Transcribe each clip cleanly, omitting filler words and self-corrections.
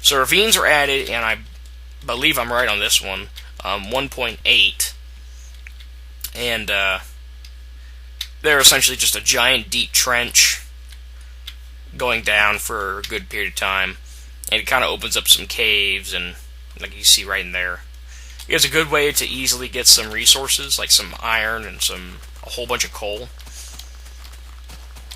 So ravines are added, and I believe I'm right on this one, 1.8, and they're essentially just a giant deep trench going down for a good period of time, and it kind of opens up some caves, and like you see right in there, it's a good way to easily get some resources, like some iron and a whole bunch of coal.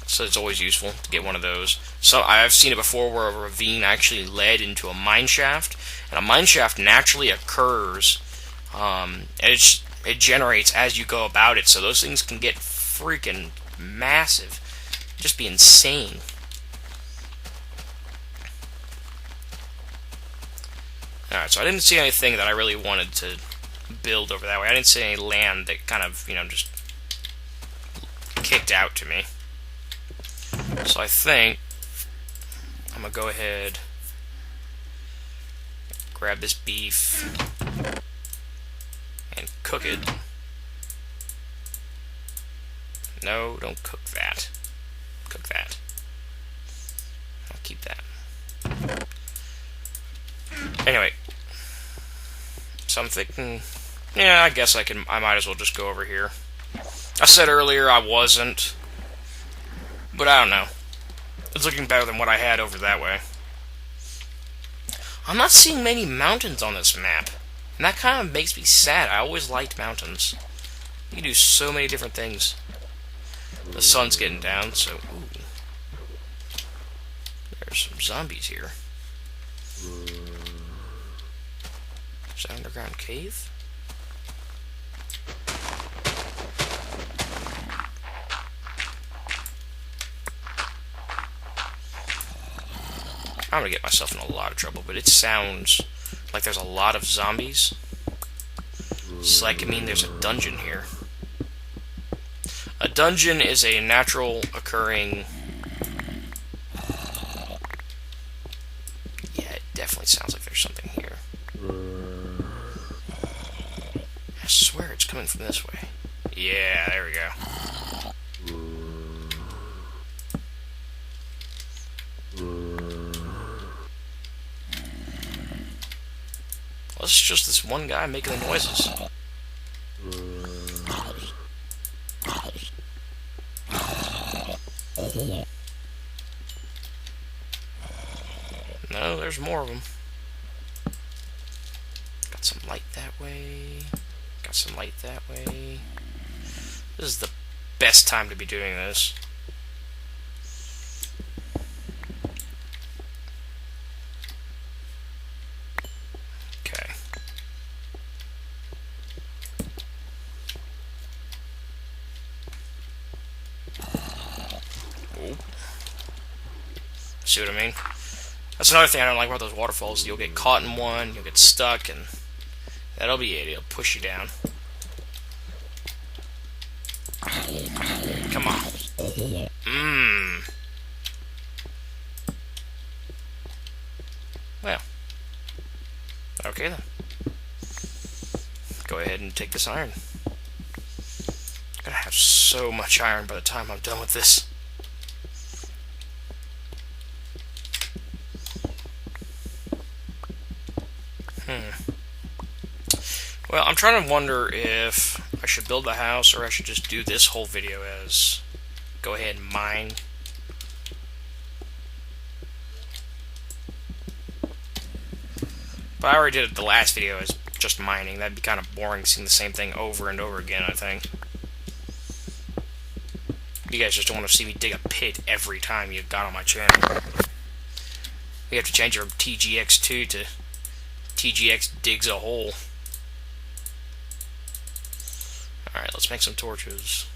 So it's always useful to get one of those. So I've seen it before where a ravine actually led into a mine shaft, and a mine shaft naturally occurs, and it generates as you go about it. So those things can get freaking massive, just be insane. Alright, so I didn't see anything that I really wanted to build over that way. I didn't see any land that kind of, just kicked out to me. So I think I'm going to go ahead, grab this beef, and cook it. No, don't cook that. Cook that. I'll keep that. Anyway, so I'm thinking, I guess I might as well just go over here. I said earlier I wasn't, but I don't know. It's looking better than what I had over that way. I'm not seeing many mountains on this map, and that kind of makes me sad. I always liked mountains. You can do so many different things. The sun's getting down, so ooh, there's some zombies here. Is that an underground cave? I'm gonna get myself in a lot of trouble, but it sounds like there's a lot of zombies. So that could mean there's a dungeon here. A dungeon is a natural occurring... Yeah, it definitely sounds like there's something here. I swear it's coming from this way. Yeah, there we go. Well, it's just this one guy making the noises. No, there's more of them. Got some light that way. Got some light that way. This is the best time to be doing this. Okay. Ooh. See what I mean? That's another thing I don't like about those waterfalls. You'll get caught in one, you'll get stuck, and that'll be it. It'll push you down. Come on. Well. Okay then. Go ahead and take this iron. I'm gonna have so much iron by the time I'm done with this. Well, I'm trying to wonder if I should build a house or I should just do this whole video as go ahead and mine. But I already did it the last video as just mining. That'd be kind of boring seeing the same thing over and over again, I think. You guys just don't want to see me dig a pit every time you got on my channel. We have to change our TGx2 to TGx digs a hole. Alright, let's make some torches.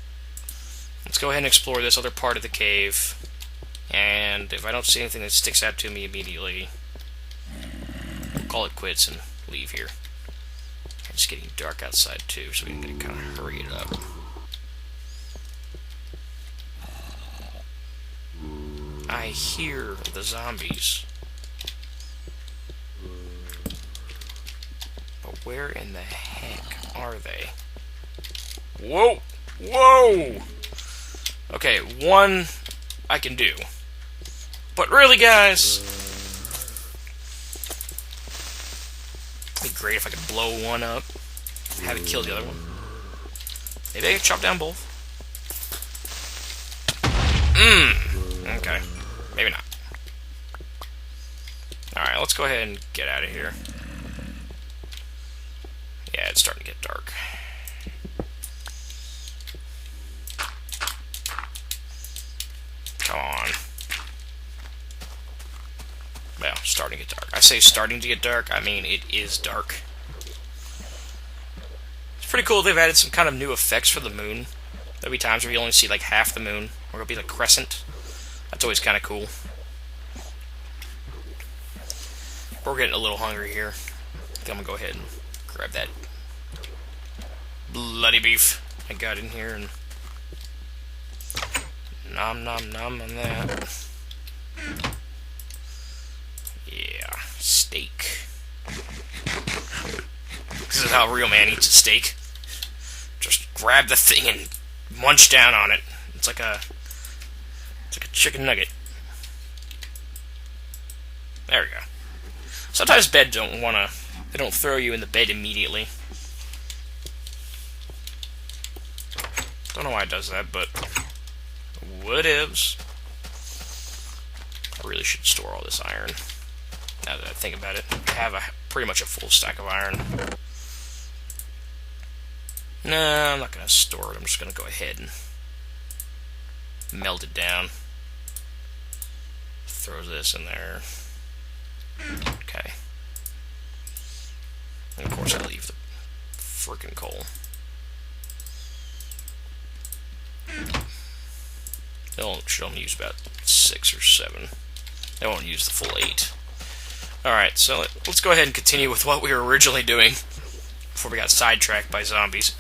Let's go ahead and explore this other part of the cave. And if I don't see anything that sticks out to me immediately, I'll call it quits and leave here. It's getting dark outside too, so we can kind of hurry it up. I hear the zombies. But where in the heck are they? Whoa! Whoa! Okay, one I can do. But really, guys, It'd be great if I could blow one up, have it kill the other one. Maybe I could chop down both. Okay. Maybe not. Alright, let's go ahead and get out of here. Yeah, it's starting to get dark. Come on. Well, starting to get dark. I say starting to get dark, I mean it is dark. It's pretty cool they've added some kind of new effects for the moon. There'll be times where you only see like half the moon, or it'll be like crescent. That's always kind of cool. We're getting a little hungry here. I think I'm gonna go ahead and grab that bloody beef I got in here and nom nom nom on that. Yeah, steak. This is how a real man eats a steak. Just grab the thing and munch down on it. It's like a chicken nugget. There we go. Sometimes bed they don't throw you in the bed immediately. Don't know why it does that, but whatevs. I really should store all this iron. Now that I think about it, I have pretty much a full stack of iron. No, I'm not going to store it. I'm just going to go ahead and melt it down. Throw this in there. Okay. And of course I leave the frickin' coal. Should only use about 6 or 7. They won't use the full 8. Alright, so let's go ahead and continue with what we were originally doing before we got sidetracked by zombies.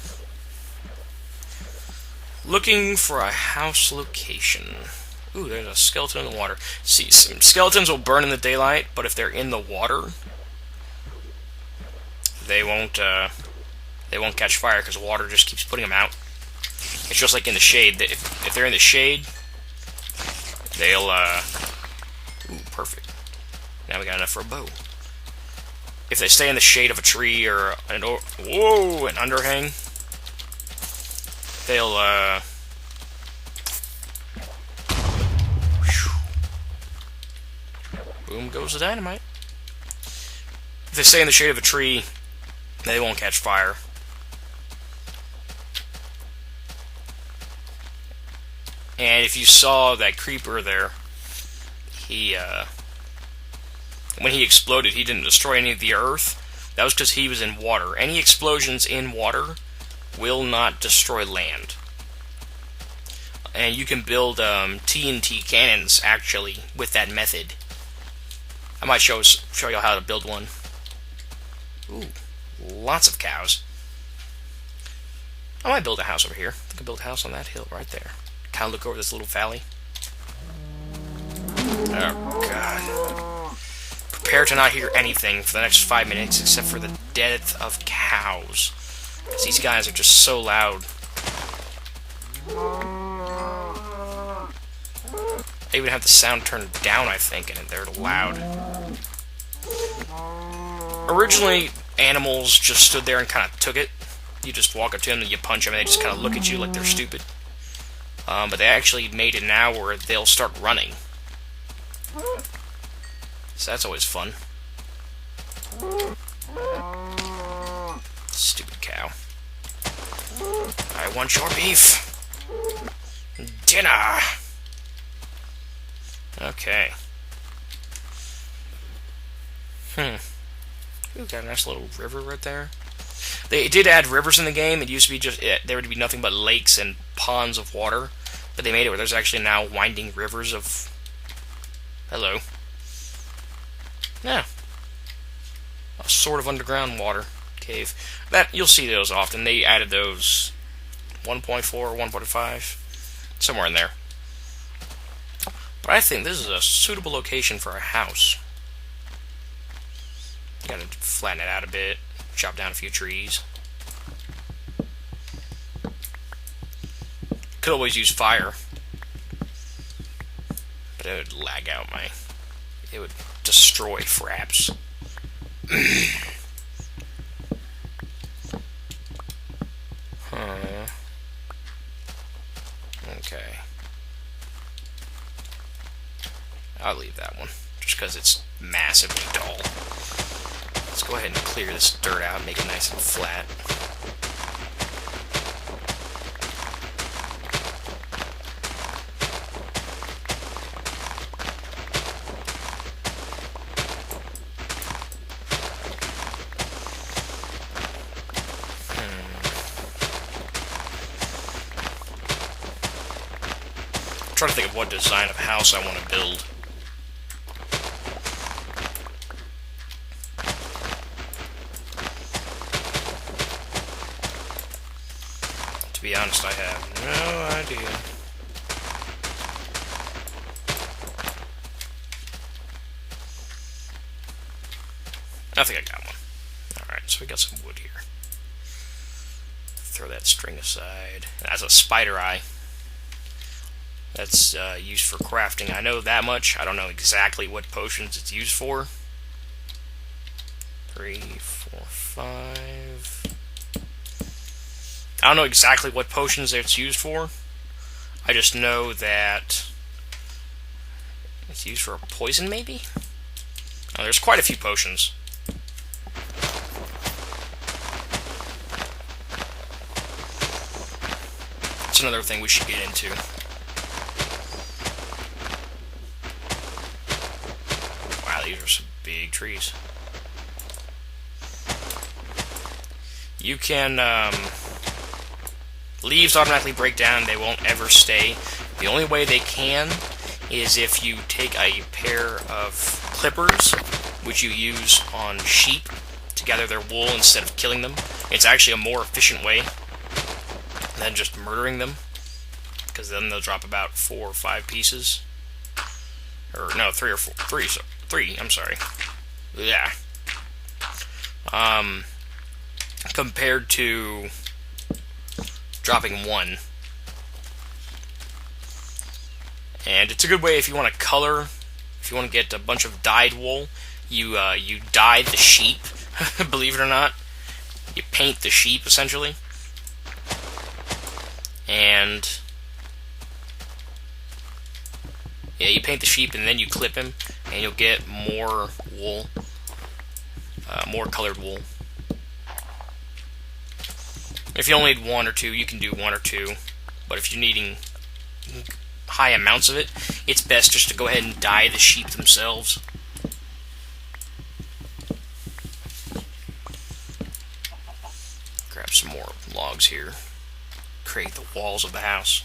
Looking for a house location. Ooh, there's a skeleton in the water. See, some skeletons will burn in the daylight, but if they're in the water, they won't catch fire because the water just keeps putting them out. It's just like in the shade. If they're in the shade, they'll ooh, perfect. Now we got enough for a bow. If they stay in the shade of a tree or an underhang, they'll boom goes the dynamite. If they stay in the shade of a tree, they won't catch fire. And if you saw that creeper there, when he exploded, he didn't destroy any of the earth. That was because he was in water. Any explosions in water will not destroy land. And you can build TNT cannons, actually, with that method. I might show you how to build one. Ooh, lots of cows. I might build a house over here. I can build a house on that hill right there. Kind of look over this little valley. Oh, God. Prepare to not hear anything for the next 5 minutes except for the death of cows. Because these guys are just so loud. They even have the sound turned down, I think, and they're loud. Originally, animals just stood there and kind of took it. You just walk up to them and you punch them and they just kind of look at you like they're stupid. But they actually made it now where they'll start running. So that's always fun. Stupid cow. I want your beef. Dinner. Okay. Ooh, got a nice little river right there. They did add rivers in the game. It used to be just there would be nothing but lakes and ponds of water, but they made it where there's actually now winding rivers of. Hello. Yeah. A sort of underground water cave. That you'll see those often. They added those 1.4 or 1.5, somewhere in there. But I think this is a suitable location for a house. Gotta flatten it out a bit, chop down a few trees. Could always use fire, but it would lag out it would destroy fraps. I'll leave that one, just because it's massively dull. Let's go ahead and clear this dirt out, make it nice and flat. I'm trying to think of what design of house I want to build. To be honest, I have no idea. I think I got one. Alright, so we got some wood here. Throw that string aside. That's a spider eye. That's used for crafting. I know that much. I don't know exactly what potions it's used for. 3, 4, 5. I don't know exactly what potions it's used for. I just know that it's used for a poison, maybe? Oh, there's quite a few potions. That's another thing we should get into. Wow, these are some big trees. You can, leaves automatically break down, they won't ever stay. The only way they can is if you take a pair of clippers, which you use on sheep to gather their wool instead of killing them. It's actually a more efficient way than just murdering them, because then they'll drop about 4 or 5 pieces. Or, no, 3 or 4. 3, I'm sorry. Yeah. Compared to dropping 1. And it's a good way if you want to color, if you want to get a bunch of dyed wool, you dye the sheep, believe it or not. You paint the sheep, essentially. And yeah, you paint the sheep and then you clip him, and you'll get more wool, more colored wool. If you only need 1 or 2, you can do 1 or 2. But if you're needing high amounts of it, it's best just to go ahead and dye the sheep themselves. Grab some more logs here. Create the walls of the house.